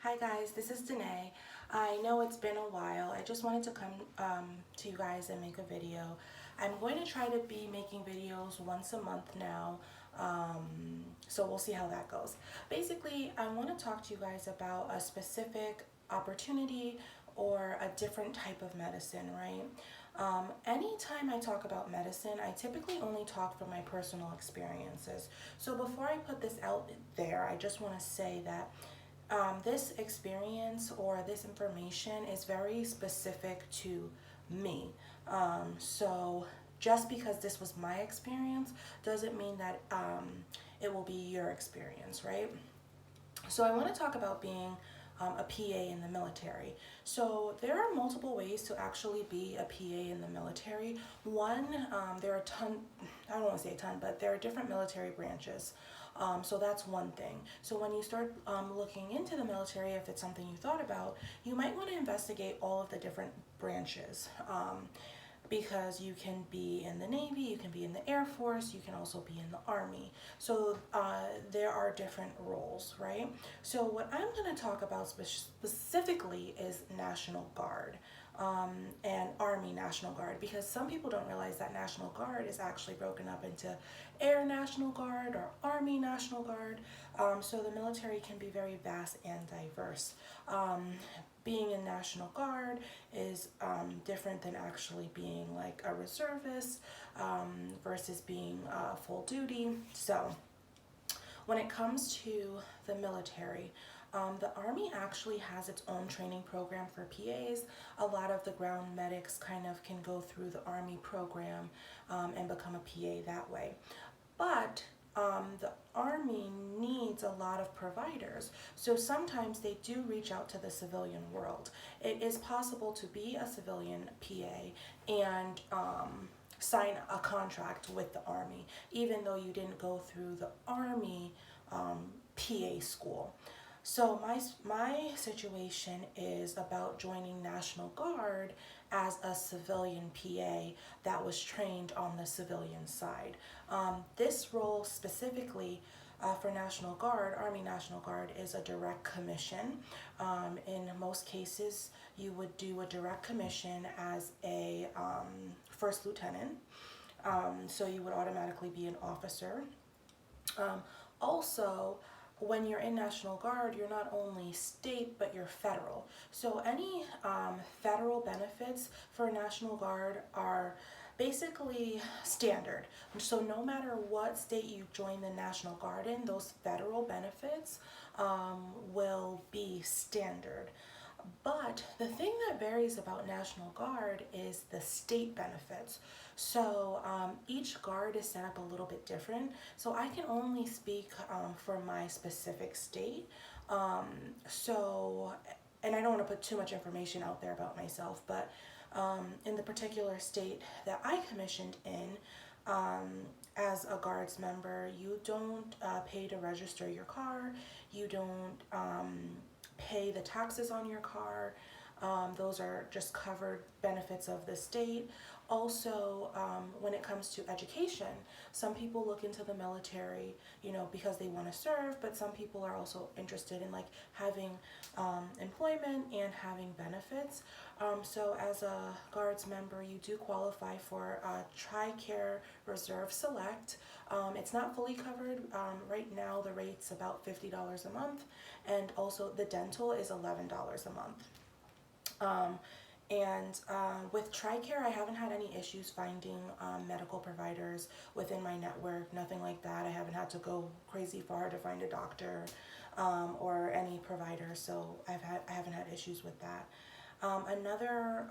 Hi guys, this is Danae. I know it's been a while. I just wanted to come to you guys and make a video. I'm going to try to be making videos once a month now, so we'll see how that goes. Basically, I want to talk to you guys about a specific opportunity or a different type of medicine, right? Anytime I talk about medicine, I typically only talk from my personal experiences. So before I put this out there, I just want to say that this experience or this information is very specific to me. So just because this was my experience doesn't mean that it will be your experience, right? So I want to talk about being a PA in the military. So there are multiple ways to actually be a PA in the military. One, there are a ton, I don't want to say a ton, but there are different military branches. So that's one thing. So when you start looking into the military, if it's something you thought about, you might want to investigate all of the different branches. Because you can be in the Navy, you can be in the Air Force, you can also be in the Army. So there are different roles, right? So what I'm going to talk about specifically is National Guard and Army National Guard, because some people don't realize that National Guard is actually broken up into Air National Guard or Army National Guard. So the military can be very vast and diverse. Being in National Guard is different than actually being like a reservist versus being full duty. So when it comes to the military, the Army actually has its own training program for PAs. A lot of the ground medics kind of can go through the Army program and become a PA that way. But the Army needs a lot of providers. So sometimes they do reach out to the civilian world. It is possible to be a civilian PA and sign a contract with the Army, even though you didn't go through the Army PA school. So my situation is about joining National Guard as a civilian PA that was trained on the civilian side. This role specifically for National Guard, Army National Guard, is a direct commission. In most cases, you would do a direct commission as a first lieutenant. So you would automatically be an officer. Also, when you're in National Guard, you're not only state, but you're federal. So any federal benefits for National Guard are basically standard. So no matter what state you join the National Guard in, those federal benefits will be standard. But the thing that varies about National Guard is the state benefits. So each guard is set up a little bit different. So I can only speak for my specific state. And I don't want to put too much information out there about myself, but in the particular state that I commissioned in, as a Guards member, you don't pay to register your car. You don't pay the taxes on your car. Those are just covered benefits of the state. Also, when it comes to education, some people look into the military, because they want to serve, but some people are also interested in like having employment and having benefits. So as a Guards member, you do qualify for TRICARE Reserve Select. It's not fully covered. Right now the rate's about $50 a month, and also the dental is $11 a month. With TRICARE, I haven't had any issues finding medical providers within my network, nothing like that. I haven't had to go crazy far to find a doctor or any provider, so I haven't had issues with that. Another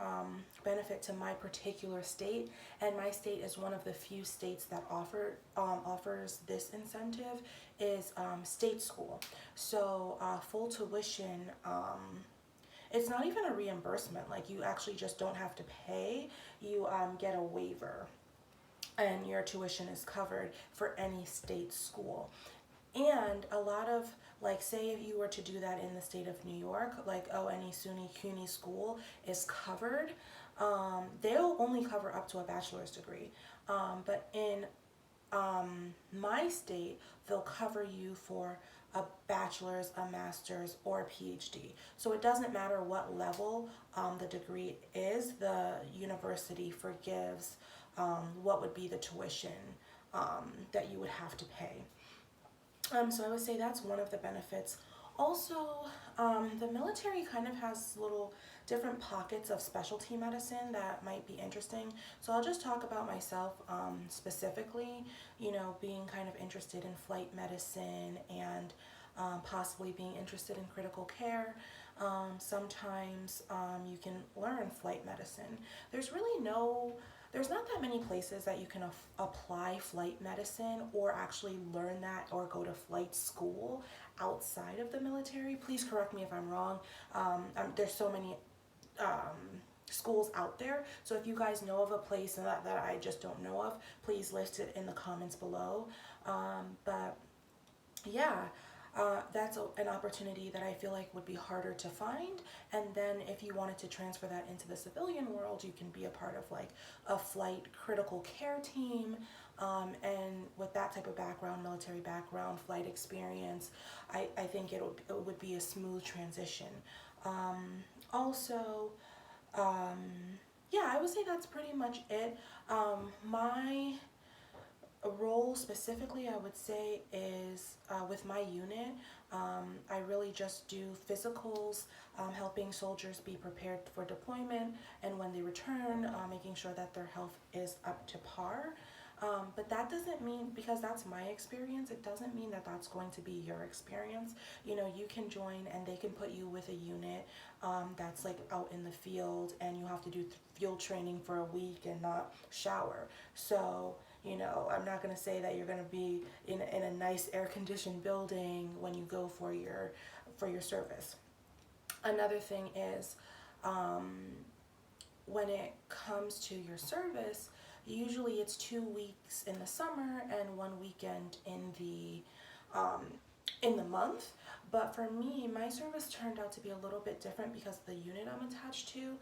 benefit to my particular state, and my state is one of the few states that offers this incentive, is state school. So full tuition, it's not even a reimbursement. Like, you actually just don't have to pay. You get a waiver, and your tuition is covered for any state school. And a lot of, like, say if you were to do that in the state of New York, like, any SUNY CUNY school is covered. They'll only cover up to a bachelor's degree. But in my state, they'll cover you for a bachelor's, a master's, or a PhD. So it doesn't matter what level the degree is, the university forgives what would be the tuition that you would have to pay. So I would say that's one of the benefits. Also, the military kind of has little different pockets of specialty medicine that might be interesting. So I'll just talk about myself specifically, you know, being kind of interested in flight medicine and possibly being interested in critical care. Sometimes you can learn flight medicine. There's not that many places that you can apply flight medicine or actually learn that or go to flight school outside of the military. Please correct me if I'm wrong. There's so many schools out there. So if you guys know of a place that I just don't know of, please list it in the comments below. But yeah, that's an opportunity that I feel like would be harder to find. And then if you wanted to transfer that into the civilian world, you can be a part of like a flight critical care team. And with that type of background, military background, flight experience, I think it would be a smooth transition. Also, yeah, I would say that's pretty much it. My role specifically, I would say, is with my unit. I really just do physicals, helping soldiers be prepared for deployment, and when they return, making sure that their health is up to par. But that doesn't mean, because that's my experience, it doesn't mean that that's going to be your experience. You know, you can join and they can put you with a unit that's like out in the field, and you have to do field training for a week and not shower. So, you know, I'm not going to say that you're going to be in a nice air-conditioned building when you go for your service. Another thing is, when it comes to your service, usually it's 2 weeks in the summer and 1 weekend in the month. But for me, my service turned out to be a little bit different because of the unit I'm attached to.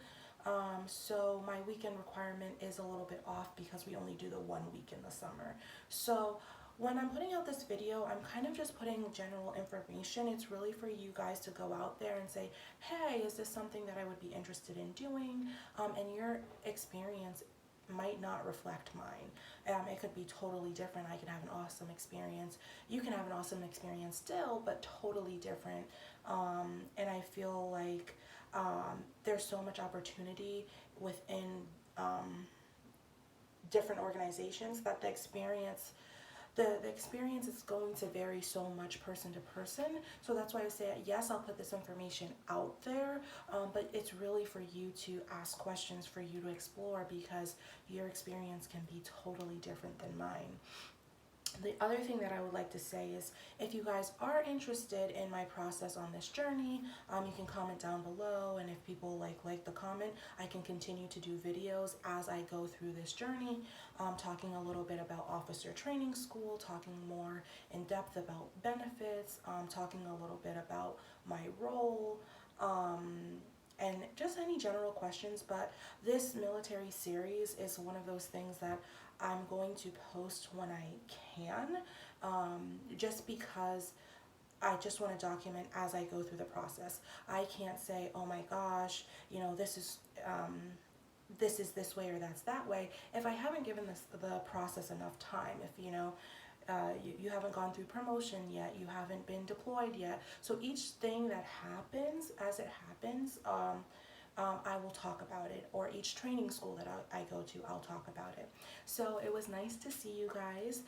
So my weekend requirement is a little bit off because we only do the 1 week in the summer. So when I'm putting out this video, I'm kind of just putting general information. It's really for you guys to go out there and say, hey, is this something that I would be interested in doing? And your experience might not reflect mine. It could be totally different. I can have an awesome experience. You can have an awesome experience still, but totally different. And I feel like there's so much opportunity within different organizations that the experience is going to vary so much person to person. So that's why I say, yes, I'll put this information out there, but it's really for you to ask questions, for you to explore, because your experience can be totally different than mine. The other thing that I would like to say is, if you guys are interested in my process on this journey, you can comment down below, and if people like the comment, I can continue to do videos as I go through this journey, talking a little bit about officer training school, talking more in depth about benefits, talking a little bit about my role, and just any general questions. But this military series is one of those things that I'm going to post when I can, just because I just want to document as I go through the process. I can't say, oh my gosh, you know, this is this way or that's that way, if I haven't given the process enough time. If, you know, you haven't gone through promotion yet, you haven't been deployed yet. So each thing that happens, as it happens, I will talk about it, or each training school that I go to, I'll talk about it. So it was nice to see you guys.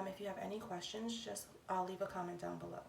If you have any questions, just leave a comment down below.